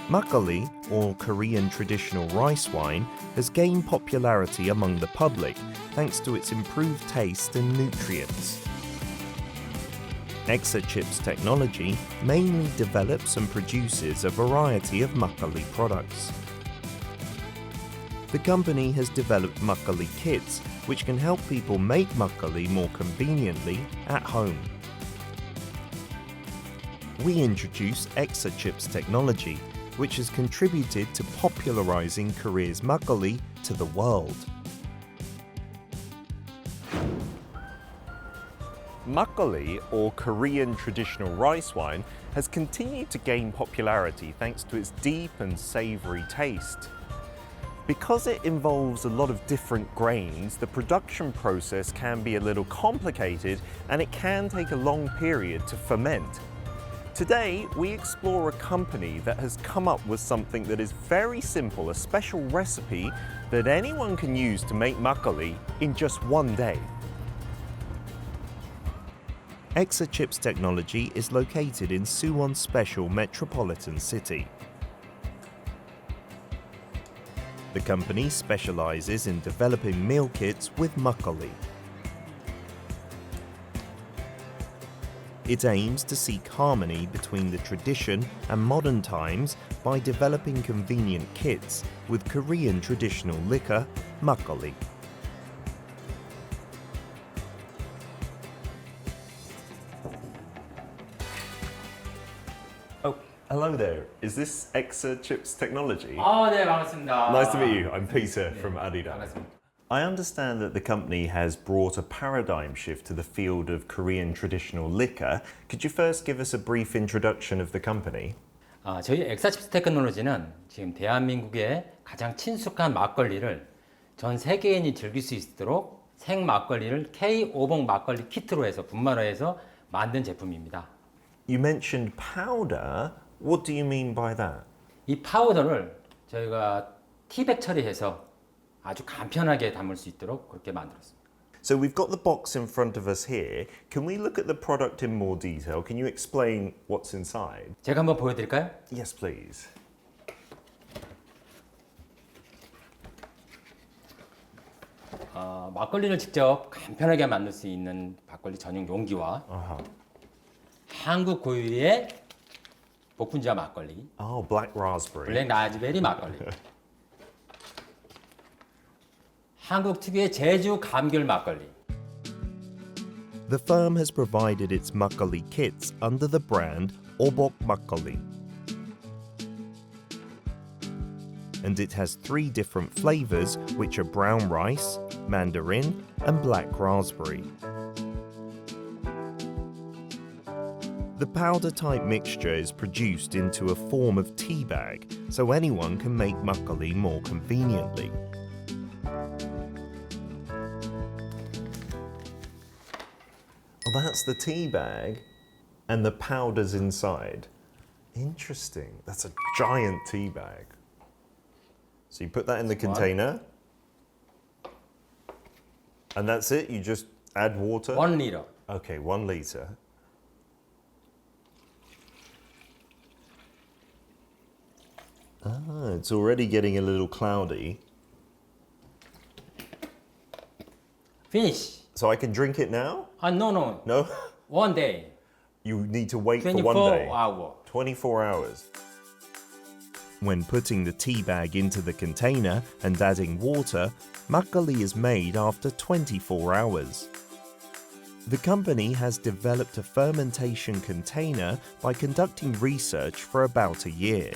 Makgeolli, or Korean traditional rice wine, has gained popularity among the public thanks to its improved taste and nutrients. Exachips Technology mainly develops and produces a variety of makgeolli products. The company has developed makgeolli kits which can help people make makgeolli more conveniently at home. We introduce Exachips Technology, which has contributed to popularizing Korea's makgeolli to the world. Makgeolli, or Korean traditional rice wine, has continued to gain popularity thanks to its deep and savory taste. Because it involves a lot of different grains, the production process can be a little complicated and it can take a long period to ferment. Today, we explore a company that has come up with something that is very simple, a special recipe that anyone can use to make makgeolli in just one day. Exachips Technology is located in Suwon Special Metropolitan City. The company specializes in developing meal kits with makgeolli. It aims to seek harmony between the tradition and modern times by developing convenient kits with Korean traditional liquor, makgeolli. Oh, hello there. Is this Exachips Technology? 네, 반갑습니다. Nice to meet you. I'm Peter from Adidas. 반갑습니다. I understand that the company has brought a paradigm shift to the field of Korean traditional liquor. Could you first give us a brief introduction of the company? 저희 엑사칩스 테크놀러지는 지금 대한민국의 가장 친숙한 막걸리를 전 세계인이 즐길 수 있도록 생 막걸리를 K 오복 막걸리 키트로 해서 분말화해서 만든 제품입니다. You mentioned powder. What do you mean by that? 이 파우더를 저희가 티백 처리해서 아주 간편하게 담을 수 있도록 그렇게 만들었습니다. So we've got the box in front of us here. Can we look at the product in more detail? Can you explain what's inside? 제가 한번 보여드릴까요? Yes, please. 막걸리를 직접 간편하게 만들 수 있는 막걸리 전용 용기와 한국 고유의 복분자 막걸리, Oh, black raspberry. 블랙 라즈베리 막걸리, 한국 특유의 제주 감귤 막걸리. The firm has provided its makgeolli kits under the brand Obok Makgeolli. And it has 3 different flavors, which are brown rice, mandarine, and black raspberry. The powder-type mixture is produced into a form of tea bag, so anyone can make makgeolli more conveniently. Oh, that's the tea bag, and the powder's inside. Interesting. That's a giant tea bag. So you put that in the container, and that's it? You just add water? 1 liter. Okay, 1 liter. Ah, it's already getting a little cloudy. Finish. So I can drink it now? No. No? 1 day. You need to wait for 1 24 day. hour. 24 hours. When putting the tea bag into the container and adding water, makgeolli is made after 24 hours. The company has developed a fermentation container by conducting research for about a year,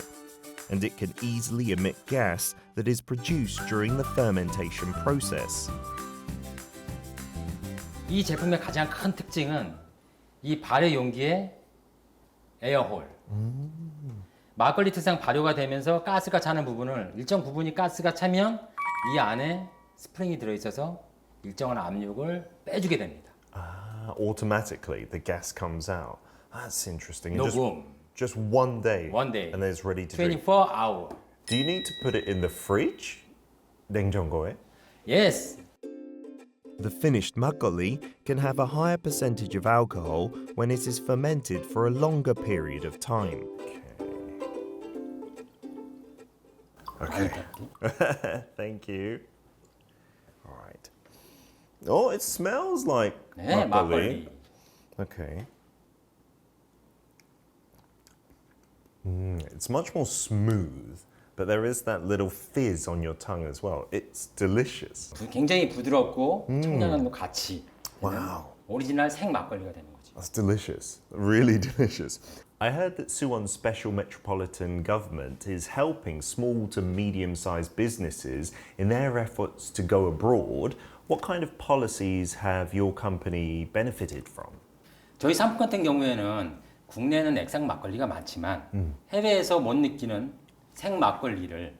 and it can easily emit gas that is produced during the fermentation process. 이 제품의 가장 큰 특징은 이 발효 용기의 에어홀. 막걸리 특성 발효가 되면서 가스가 차는 부분을 일정 부분이 가스가 차면 이 안에 스프링이 들어있어서 일정한 압력을 빼주게 됩니다. Automatically, the gas comes out. That's interesting. No boom. Just 1 day. 1 day. And then it's ready to drink. 24 hour. Do you need to put it in the fridge? 냉장고에? Yes. The finished makgeolli can have a higher percentage of alcohol when it is fermented for a longer period of time. Okay. Thank you. All right. Oh, it smells like 네, 막걸리. Okay. It's much more smooth, but there is that little fizz on your tongue as well. It's delicious. 굉장히 부드럽고 청량함도 같이 Wow. 오리지널 생 막걸리가 되는 거죠. That's delicious. Really delicious. I heard that Suwon's special metropolitan government is helping small to medium-sized businesses in their efforts to go abroad. What kind of policies have your company benefited from? 저희 상품 같은 경우에는 국내는 액상 막걸리가 많지만 해외에서 못 느끼는 생 막걸리를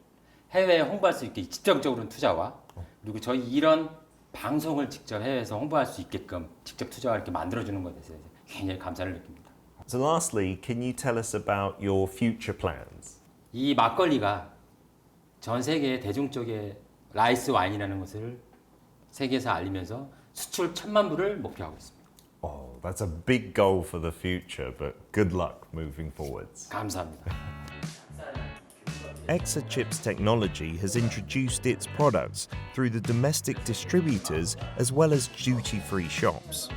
해외에 홍보할 수 있게 직접적으로 투자와 그리고 저희 이런 방송을 직접 해외에서 홍보할 수 있게끔 직접 투자와 이렇게 만들어주는 것에 대해서 굉장히 감사를 느낍니다. So lastly, can you tell us about your future plans? 이 막걸리가 전 세계 대중적의 라이스 와인이라는 것을 세계에서 알리면서 수출 1,000만 부를 목표하고 있습니다. Oh, that's a big goal for the future, but good luck moving forwards. 감사합니다. Exachips Technology has introduced its products through the domestic distributors as well as duty-free shops.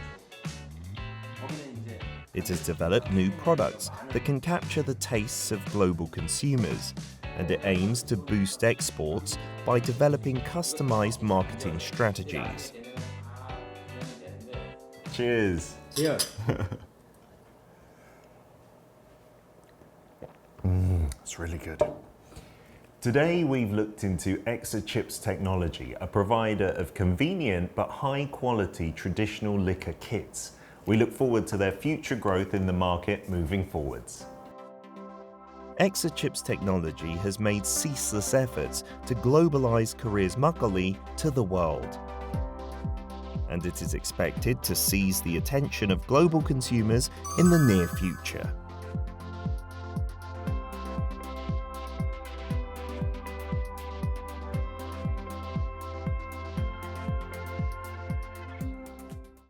It has developed new products that can capture the tastes of global consumers, and it aims to boost exports by developing customized marketing strategies. Cheers. Cheers. It's really good. Today we've looked into Exachips Technology, a provider of convenient but high quality traditional liquor kits. We look forward to their future growth in the market moving forwards. Exachips Technology has made ceaseless efforts to globalize Korea's makgeolli to the world. And it is expected to seize the attention of global consumers in the near future.